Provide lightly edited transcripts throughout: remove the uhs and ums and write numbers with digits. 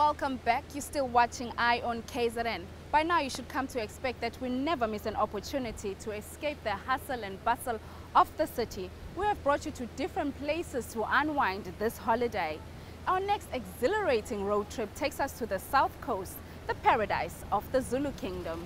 Welcome back. You're still watching Eye on KZN. By now you should come to expect that we never miss an opportunity to escape the hustle and bustle of the city. We have brought you to different places to unwind this holiday. Our next exhilarating road trip takes us to the south coast, the paradise of the Zulu kingdom.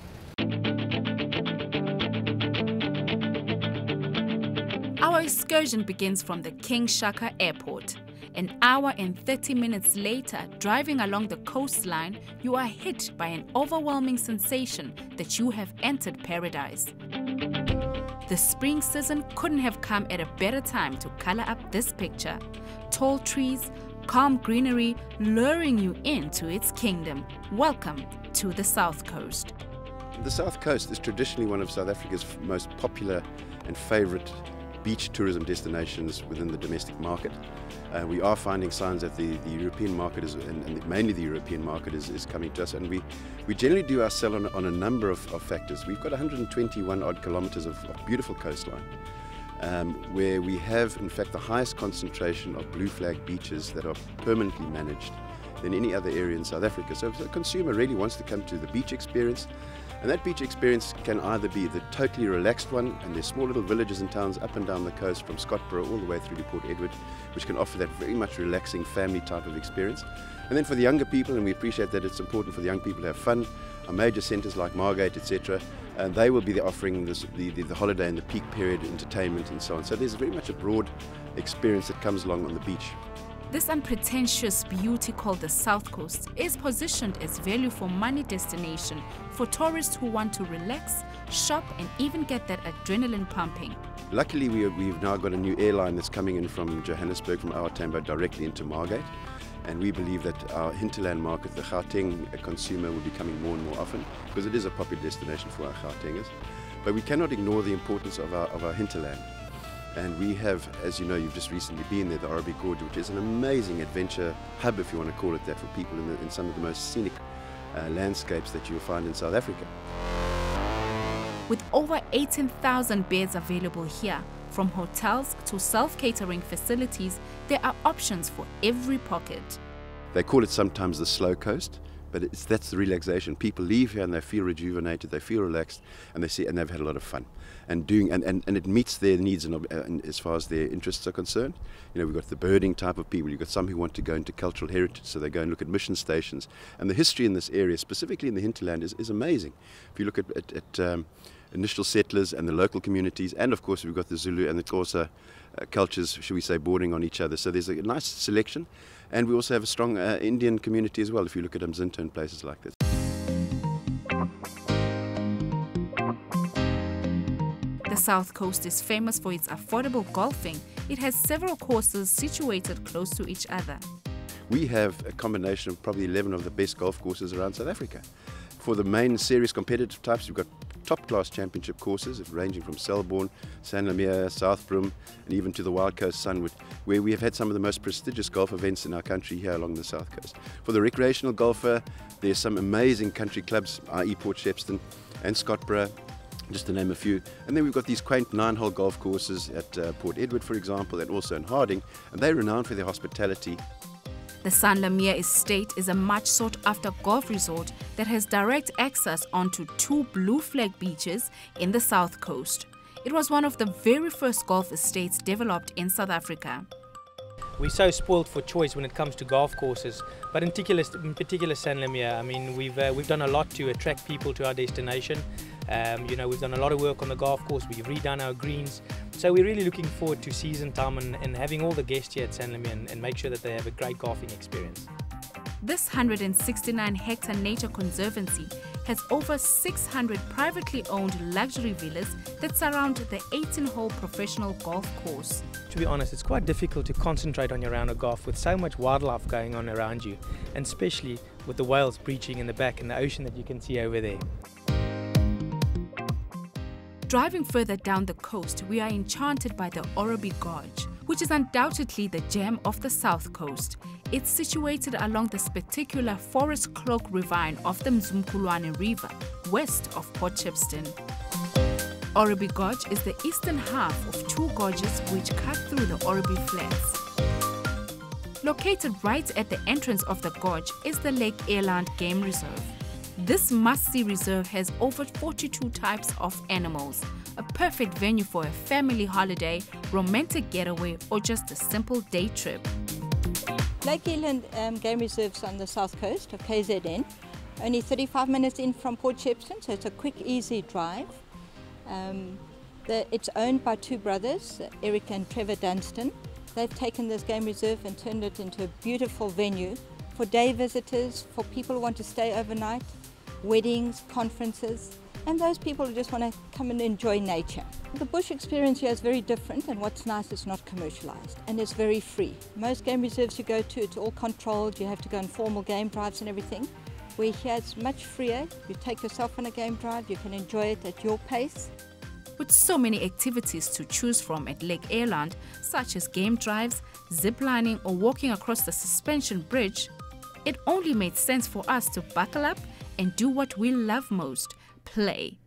Our excursion begins from the King Shaka Airport. An hour and 30 minutes later, driving along the coastline, you are hit by an overwhelming sensation that you have entered paradise. The spring season couldn't have come at a better time to color up this picture. Tall trees, calm greenery, luring you into its kingdom. Welcome to the South Coast. The South Coast is traditionally one of South Africa's most popular and favourite beach tourism destinations within the domestic market. We are finding signs that the European market is, and mainly the European market is coming to us, and we generally do our sell on a number of factors. We've got 121 odd kilometres of beautiful coastline, where we have in fact the highest concentration of blue flag beaches that are permanently managed than any other area in South Africa. So if the consumer really wants to come to the beach experience, and that beach experience can either be the totally relaxed one, and there's small little villages and towns up and down the coast from Scottsboro all the way through to Port Edward, which can offer that very much relaxing family type of experience. And then for the younger people, and we appreciate that it's important for the young people to have fun, our major centres like Margate, etc., and they will be offering the holiday and the peak period entertainment and so on. So there's very much a broad experience that comes along on the beach. This unpretentious beauty called the South Coast is positioned as value for money destination for tourists who want to relax, shop and even get that adrenaline pumping. Luckily we've now got a new airline that's coming in from Johannesburg, from our Tambo directly into Margate, and we believe that our hinterland market, the Gauteng consumer, will be coming more and more often because it is a popular destination for our Gautengers. But we cannot ignore the importance of our hinterland. And we have, as you know, you've just recently been there, the Orabi Gorge, which is an amazing adventure hub, if you want to call it that, for people in some of the most scenic landscapes that you'll find in South Africa. With over 18,000 beds available here, from hotels to self-catering facilities, there are options for every pocket. They call it sometimes the slow coast, but that's the relaxation. People leave here and they feel rejuvenated, they feel relaxed, and they've had a lot of fun. And it meets their needs and as far as their interests are concerned. You know, we've got the birding type of people, you've got some who want to go into cultural heritage, so they go and look at mission stations. And the history in this area, specifically in the hinterland, is amazing. If you look at initial settlers and the local communities, and of course we've got the Zulu and the Xhosa cultures, should we say, bordering on each other. So there's a nice selection, and we also have a strong Indian community as well, if you look at Mzinto and places like this. The South Coast is famous for its affordable golfing. It has several courses situated close to each other. We have a combination of probably 11 of the best golf courses around South Africa. For the main serious competitive types, we've got top-class championship courses ranging from Selborne, San Lamere, Southbroom, and even to the Wild Coast Sunwood, where we have had some of the most prestigious golf events in our country here along the South Coast. For the recreational golfer, there's some amazing country clubs, i.e. Port Shepstone and Scottsboro, just to name a few. And then we've got these quaint 9-hole golf courses at Port Edward, for example, and also in Harding, and they're renowned for their hospitality. The San Lamere Estate is a much sought after golf resort that has direct access onto 2 blue flag beaches in the South Coast. It was one of the very first golf estates developed in South Africa. We're so spoiled for choice when it comes to golf courses, but in particular San Lamere, I mean, we've done a lot to attract people to our destination. You know, we've done a lot of work on the golf course, we've redone our greens, so we're really looking forward to season time and having all the guests here at San Lamere and make sure that they have a great golfing experience. This 169-hectare nature conservancy has over 600 privately owned luxury villas that surround the 18-hole professional golf course. To be honest, it's quite difficult to concentrate on your round of golf with so much wildlife going on around you, and especially with the whales breaching in the back and the ocean that you can see over there. Driving further down the coast, we are enchanted by the Orabi Gorge, which is undoubtedly the gem of the South Coast. It's situated along the spectacular forest cloak ravine of the Mzumkulwane River, west of Port Shepstone. Orabi Gorge is the eastern half of 2 gorges which cut through the Orabi Flats. Located right at the entrance of the gorge is the Lake Eland Game Reserve. This must-see reserve has over 42 types of animals, a perfect venue for a family holiday, romantic getaway, or just a simple day trip. Lake Eland Game Reserve is on the south coast of KZN, only 35 minutes in from Port Shepstone, so it's a quick, easy drive. It's owned by two brothers, Eric and Trevor Dunstan. They've taken this game reserve and turned it into a beautiful venue for day visitors, for people who want to stay overnight, weddings, conferences, and those people who just want to come and enjoy nature. The bush experience here is very different, and what's nice, it's not commercialized and it's very free. Most game reserves you go to, it's all controlled, you have to go on formal game drives and everything. Where here it's much freer, you take yourself on a game drive, you can enjoy it at your pace. With so many activities to choose from at Lake Eland, such as game drives, ziplining, or walking across the suspension bridge, it only made sense for us to buckle up and do what we love most: play.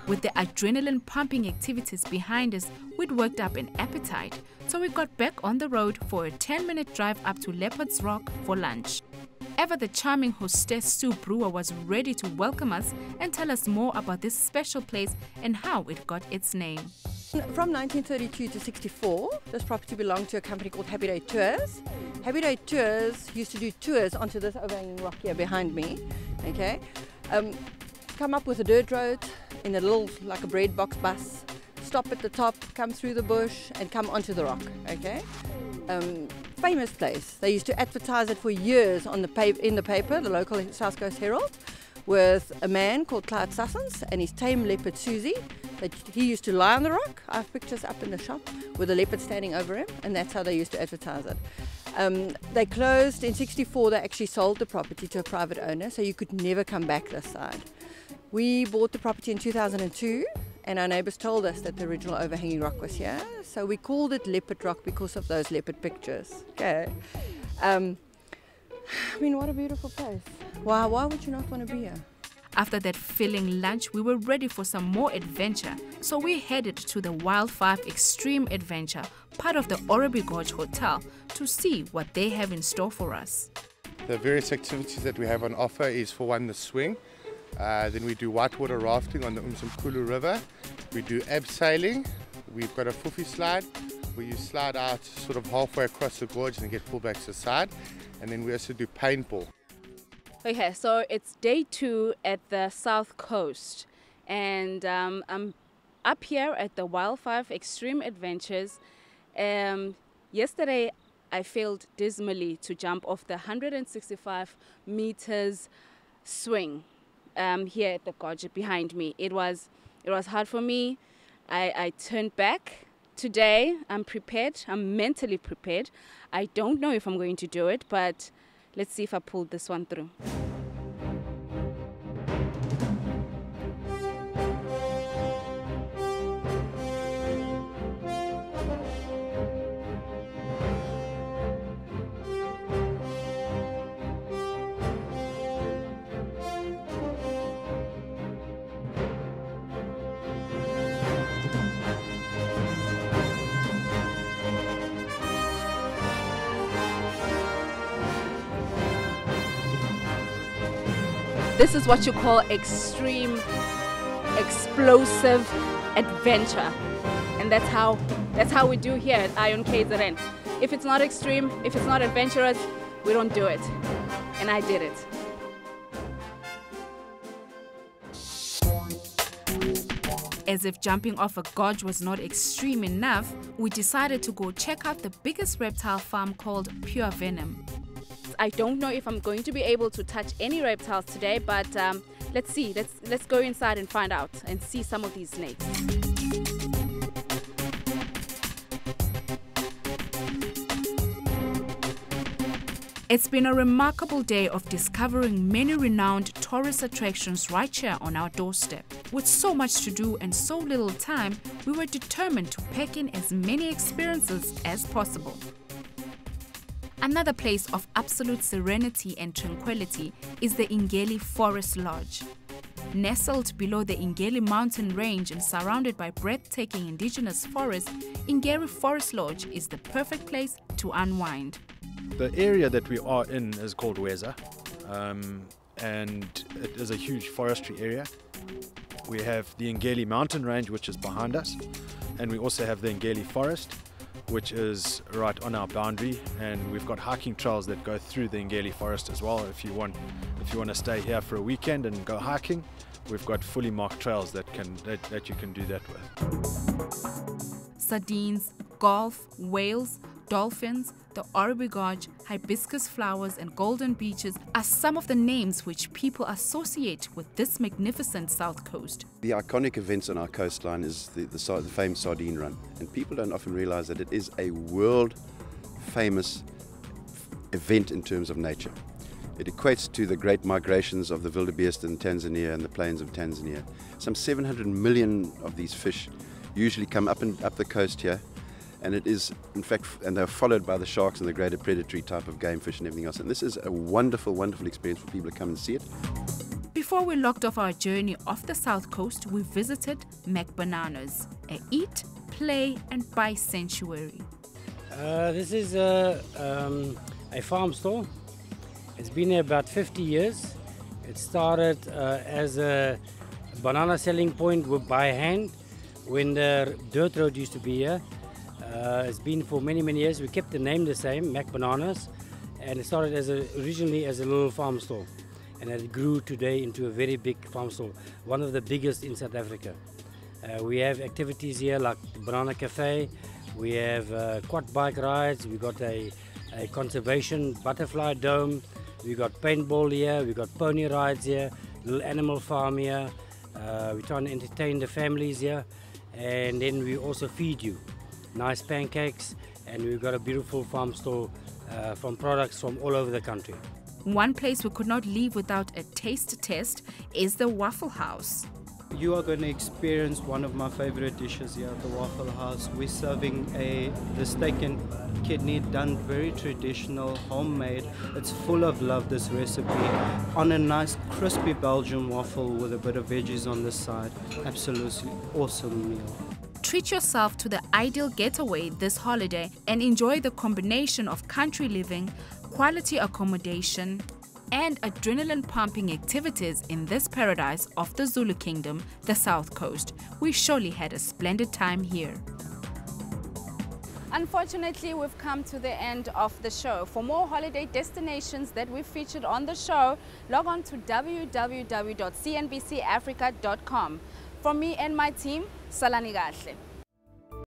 With the adrenaline pumping activities behind us, we'd worked up an appetite, so we got back on the road for a 10-minute drive up to Leopards Rock for lunch. Ever the charming hostess Sue Brewer was ready to welcome us and tell us more about this special place and how it got its name. From 1932 to 64, this property belonged to a company called Happy Day Tours. Happy Day Tours used to do tours onto this overhanging rock here behind me. Okay, come up with a dirt road in a little, like a bread box bus, stop at the top, come through the bush and come onto the rock. Okay, famous place. They used to advertise it for years on in the paper, the local South Coast Herald, with a man called Clyde Sussens and his tame leopard Susie. He used to lie on the rock. I have pictures up in the shop with a leopard standing over him, and that's how they used to advertise it. They closed in 64. They actually sold the property to a private owner, so you could never come back this side. We bought the property in 2002, and our neighbours told us that the original overhanging rock was here, so we called it Leopard Rock because of those leopard pictures. Okay. I mean, what a beautiful place. Why would you not want to be here? After that filling lunch, we were ready for some more adventure, so we headed to the Wild 5 Extreme Adventure, part of the Orobi Gorge Hotel, to see what they have in store for us. The various activities that we have on offer is, for one, the swing. Then we do whitewater rafting on the Umsumkulu River. We do abseiling. We've got a fufi slide where you slide out sort of halfway across the gorge and get pulled back to the side. And then we also do paintball. Okay, so it's day 2 at the south coast, and I'm up here at the Wild 5 Extreme Adventures. Yesterday I failed dismally to jump off the 165 meters swing here at the gorge behind me. It was hard for me. I turned back. Today I'm prepared. I'm mentally prepared. I don't know if I'm going to do it, but let's see if I pulled this one through. This is what you call extreme, explosive adventure, and that's how we do here at Ion KZN. If it's not extreme, if it's not adventurous, we don't do it, and I did it. As if jumping off a gorge was not extreme enough, we decided to go check out the biggest reptile farm called Pure Venom. I don't know if I'm going to be able to touch any reptiles today, but let's see. Let's go inside and find out and see some of these snakes. It's been a remarkable day of discovering many renowned tourist attractions right here on our doorstep. With so much to do and so little time, we were determined to pack in as many experiences as possible. Another place of absolute serenity and tranquility is the Ingeli Forest Lodge. Nestled below the Ingeli mountain range and surrounded by breathtaking indigenous forests, Ingeli Forest Lodge is the perfect place to unwind. The area that we are in is called Weza, and it is a huge forestry area. We have the Ingeli mountain range, which is behind us, and we also have the Ingeli forest, which is right on our boundary, and we've got hiking trails that go through the Ingeli forest as well. If you want to stay here for a weekend and go hiking, we've got fully marked trails that you can do that with. Sardines, golf, whales, dolphins, the Oribi Gorge, hibiscus flowers and golden beaches are some of the names which people associate with this magnificent south coast. The iconic events on our coastline is the famous sardine run, and people don't often realize that it is a world famous event in terms of nature. It equates to the great migrations of the wildebeest in Tanzania and the plains of Tanzania. Some 700 million of these fish usually come up the coast here, and it is, in fact, and they're followed by the sharks and the greater predatory type of game fish and everything else. And this is a wonderful, wonderful experience for people to come and see it. Before we locked off our journey off the south coast, we visited McBananas, a eat, play and buy sanctuary. This is a farm store. It's been here about 50 years. It started as a banana selling point by hand when the dirt road used to be here. It's been for many, many years. We kept the name the same, Mac Bananas, and it started originally as a little farm store, and it grew today into a very big farm store, one of the biggest in South Africa. We have activities here like the Banana Cafe. We have quad bike rides. We got a conservation butterfly dome. We got paintball here. We got pony rides here. Little animal farm here. We try and entertain the families here, and then we also feed you nice pancakes, and we've got a beautiful farm store from products from all over the country. One place we could not leave without a taste test is the Waffle House. You are going to experience one of my favorite dishes here at the Waffle House. We're serving the steak and kidney done very traditional, homemade. It's full of love, this recipe, on a nice crispy Belgian waffle with a bit of veggies on the side. Absolutely awesome meal. Treat yourself to the ideal getaway this holiday and enjoy the combination of country living, quality accommodation, and adrenaline-pumping activities in this paradise of the Zulu Kingdom, the South Coast. We surely had a splendid time here. Unfortunately, we've come to the end of the show. For more holiday destinations that we've featured on the show, log on to www.cnbcafrica.com. From me and my team, Salani Gahle.